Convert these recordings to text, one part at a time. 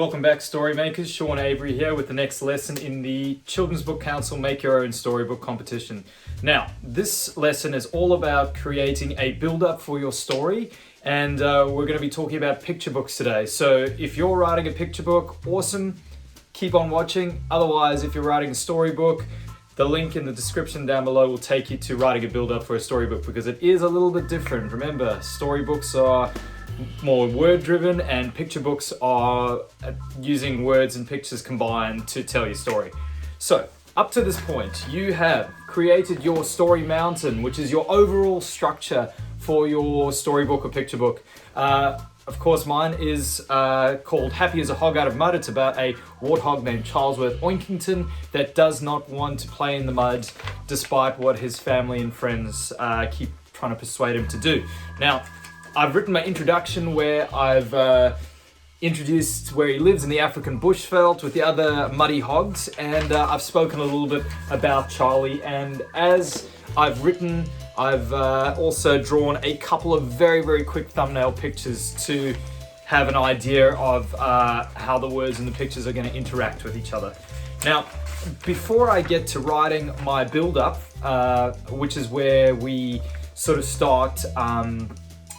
Welcome back, Storymakers. Sean Avery here with the next lesson in the Children's Book Council Make Your Own Storybook competition. Now, this lesson is all about creating a build-up for your story, and we're going to be talking about picture books today. So if you're writing a picture book, awesome, keep on watching. Otherwise, if you're writing a storybook, the link in the description down below will take you to writing a build-up for a storybook because it is a little bit different. Remember, storybooks are more word-driven and picture books are using words and pictures combined to tell your story. So, up to this point, you have created your story mountain, which is your overall structure for your storybook or picture book. Of course, mine is called Happy as a Hog Out of Mud. It's about a warthog named Charlesworth Oinkington that does not want to play in the mud despite what his family and friends keep trying to persuade him to do. Now, I've written my introduction where I've introduced where he lives in the African bushveld with the other muddy hogs, and I've spoken a little bit about Charlie. And as I've written, I've also drawn a couple of very, very quick thumbnail pictures to have an idea of how the words and the pictures are going to interact with each other. Now, before I get to writing my build-up, which is where we sort of start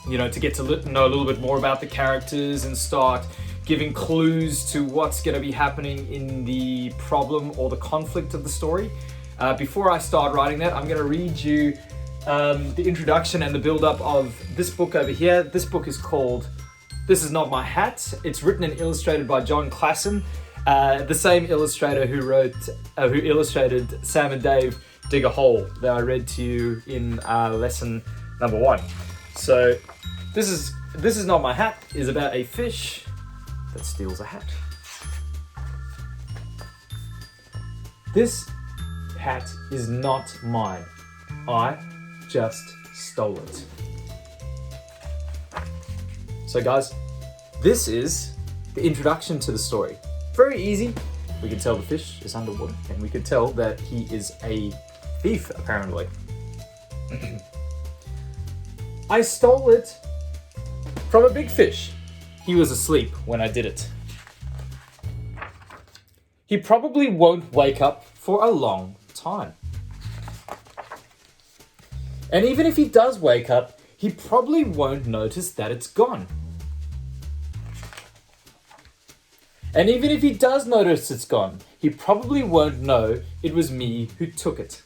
to get to know a little bit more about the characters and start giving clues to what's going to be happening in the problem or the conflict of the story. Before I start writing that, I'm going to read you the introduction and the build-up of this book over here. This book is called This Is Not My Hat. It's written and illustrated by John Klassen, the same illustrator who illustrated Sam and Dave Dig a Hole that I read to you in lesson number 1. So, This is Not My Hat is about a fish that steals a hat. This hat is not mine. I just stole it. So guys, this is the introduction to the story. Very easy. We can tell the fish is underwater, and we can tell that he is a thief, apparently. I stole it from a big fish. He was asleep when I did it. He probably won't wake up for a long time. And even if he does wake up, he probably won't notice that it's gone. And even if he does notice it's gone, he probably won't know it was me who took it.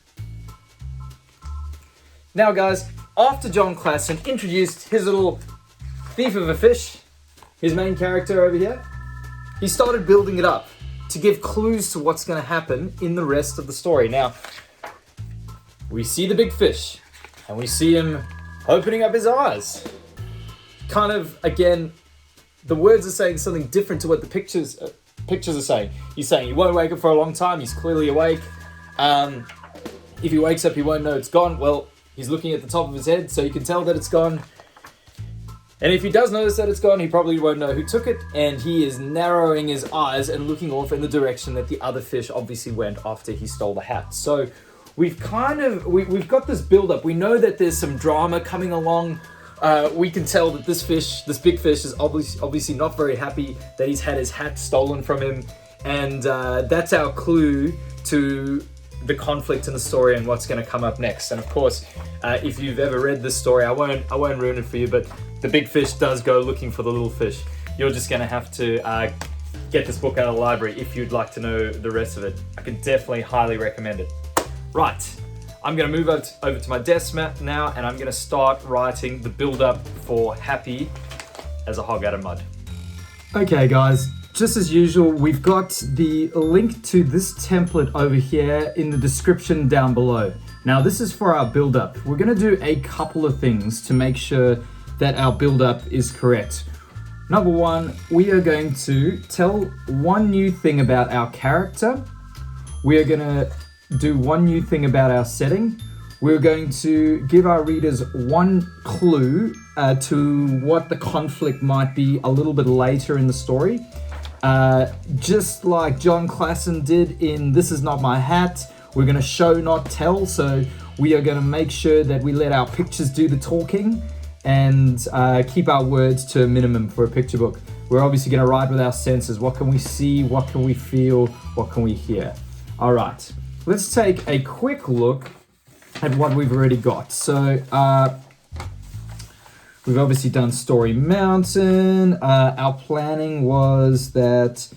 Now guys, after John Klassen introduced his little thief of a fish, his main character over here, he started building it up to give clues to what's going to happen in the rest of the story. Now, we see the big fish, and we see him opening up his eyes. Kind of, again, the words are saying something different to what the pictures are saying. He's saying he won't wake up for a long time. He's clearly awake. If he wakes up, he won't know it's gone. Well, he's looking at the top of his head, so you can tell that it's gone. And if he does notice that it's gone, he probably won't know who took it, and he is narrowing his eyes and looking off in the direction that the other fish obviously went after he stole the hat. So we've we've got this build-up. We know that there's some drama coming along. We can tell that this big fish, is obviously not very happy that he's had his hat stolen from him, and that's our clue to the conflict in the story and what's going to come up next. And of course, if you've ever read this story, I won't ruin it for you, but the big fish does go looking for the little fish. You're just going to have to get this book out of the library if you'd like to know the rest of it. I can definitely highly recommend it. Right, I'm going to move over to my desk now, and I'm going to start writing the build-up for Happy as a Hog Out of Mud. Okay guys, just as usual, we've got the link to this template over here in the description down below. Now this is for our build-up. We're going to do a couple of things to make sure that our build-up is correct. Number one, we are going to tell one new thing about our character. We are going to do one new thing about our setting. We're going to give our readers one clue to what the conflict might be a little bit later in the story. Just like John Klassen did in This Is Not My Hat, we're going to show, not tell. So we are going to make sure that we let our pictures do the talking and keep our words to a minimum for a picture book. we're obviously going to write with our senses. What can we see? What can we feel? What can we hear? All right, let's take a quick look at what we've already got. So we've obviously done Story Mountain. Our planning was that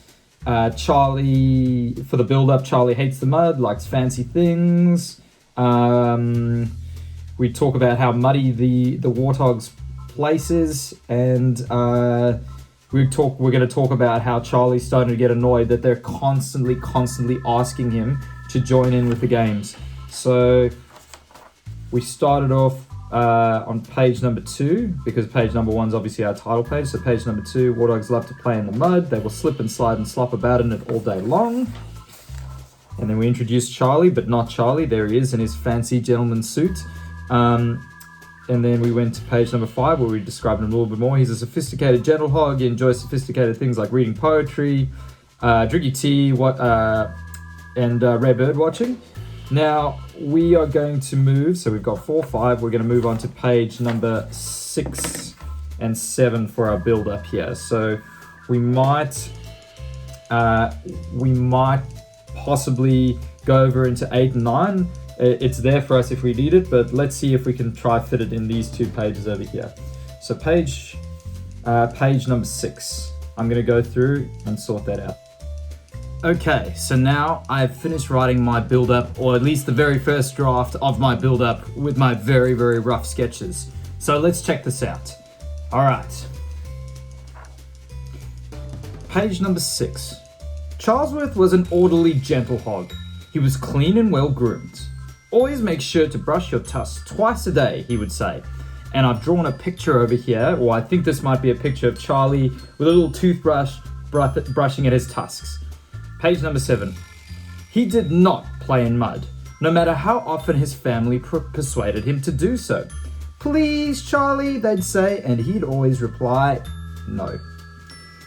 Charlie, for the build-up, Charlie hates the mud, likes fancy things. We talk about how muddy the warthog's place is, and we're going to talk about how Charlie's starting to get annoyed that they're constantly asking him to join in with the games. So we started off on page number 2, because page number 1 is obviously our title page. So page number 2, warthogs love to play in the mud. They will slip and slide and slop about in it all day long. And then we introduced Charlie, but not Charlie. There he is in his fancy gentleman's suit. And then we went to page number 5, where we described him a little bit more. He's a sophisticated gentle hog. He enjoys sophisticated things like reading poetry, drinking tea, and rare bird watching. Now, we are going to move, so we've got 4, 5. We're going to move on to page number 6 and 7 for our build-up here. So we might possibly go over into 8 and 9. It's there for us if we need it, but let's see if we can try fit it in these 2 pages over here. So page number 6. I'm going to go through and sort that out. Okay, so now I've finished writing my build-up, or at least the very first draft of my build-up with my very, very rough sketches. So let's check this out. All right. Page number 6. Charlesworth was an orderly, gentle hog. He was clean and well-groomed. Always make sure to brush your tusks twice a day, he would say. And I've drawn a picture over here, or I think this might be a picture of Charlie with a little toothbrush brushing at his tusks. Page number 7. He did not play in mud, no matter how often his family persuaded him to do so. Please, Charlie, they'd say, and he'd always reply, no.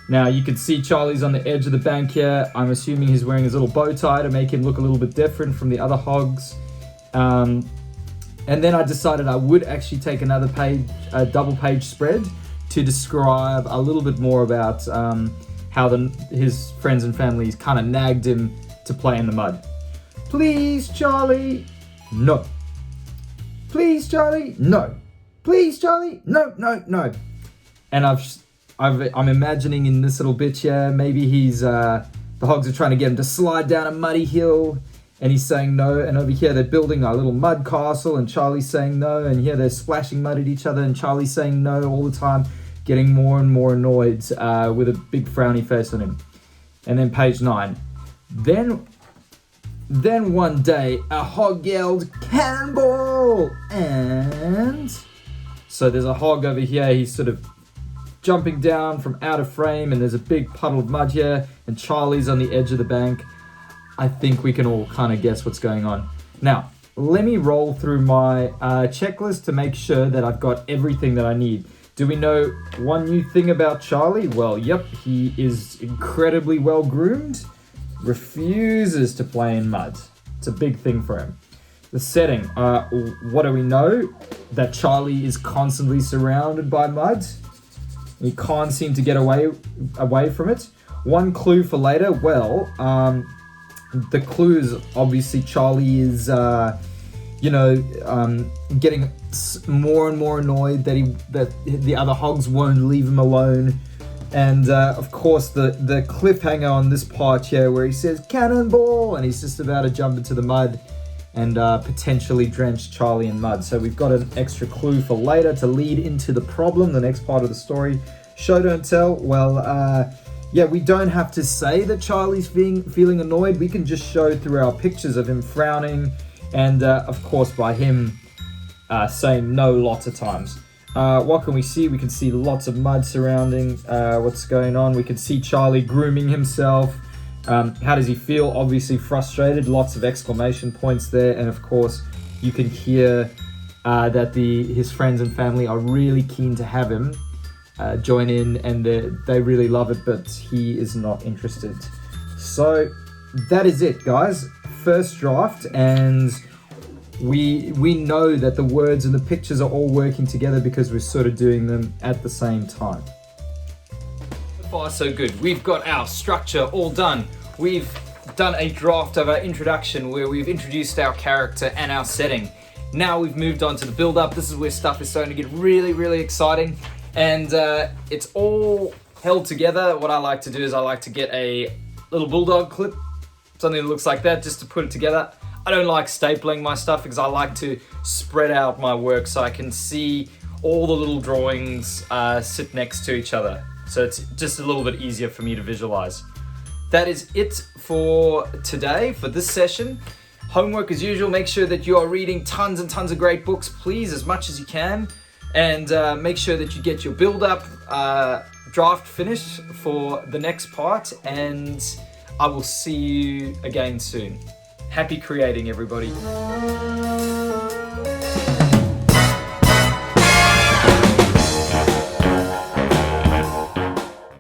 Now, you can see Charlie's on the edge of the bank here. I'm assuming he's wearing his little bow tie to make him look a little bit different from the other hogs. And then I decided I would actually take another page, a double page spread, to describe a little bit more about how his friends and families kind of nagged him to play in the mud. Please, Charlie, no. Please, Charlie, no. Please, Charlie, no, no, no. And I'm imagining in this little bit here, maybe the hogs are trying to get him to slide down a muddy hill, and he's saying no. And over here they're building a little mud castle, and Charlie's saying no. And here they're splashing mud at each other, and Charlie's saying no all the time, getting more and more annoyed with a big frowny face on him. And then page 9. Then one day a hog yelled, "Cannonball!" And so there's a hog over here. He's sort of jumping down from out of frame, and there's a big puddle of mud here, and Charlie's on the edge of the bank. I think we can all kind of guess what's going on. Now, let me roll through my checklist to make sure that I've got everything that I need. Do we know one new thing about Charlie? Well, yep, he is incredibly well groomed, refuses to play in mud. It's a big thing for him. The setting, what do we know? That Charlie is constantly surrounded by mud. He can't seem to get away from it. One clue for later, well, the clue is obviously Charlie is, getting more and more annoyed that the other hogs won't leave him alone. And of course, the cliffhanger on this part here where he says, "Cannonball!" and he's just about to jump into the mud and potentially drench Charlie in mud. So we've got an extra clue for later to lead into the problem, the next part of the story. Show, don't tell. Well, we don't have to say that Charlie's feeling annoyed. We can just show through our pictures of him frowning, and of course by him saying no lots of times. What can we see? We can see lots of mud surrounding what's going on. We can see Charlie grooming himself. How does he feel? Obviously frustrated. Lots of exclamation points there, and of course you can hear that his friends and family are really keen to have him join in, and they really love it, but he is not interested. So that is it, guys. First draft, and we know that the words and the pictures are all working together because we're sort of doing them at the same time. far so good. We've got our structure all done. We've done a draft of our introduction where we've introduced our character and our setting. Now we've moved on to the build-up. This is where stuff is starting to get really, really exciting. And it's all held together. What I like to do is I like to get a little bulldog clip, something that looks like that, just to put it together. I don't like stapling my stuff because I like to spread out my work so I can see all the little drawings sit next to each other. So it's just a little bit easier for me to visualize. That is it for today, for this session. Homework as usual, make sure that you are reading tons and tons of great books, please, as much as you can. And make sure that you get your build-up draft finished for the next part. And I will see you again soon. Happy creating, everybody.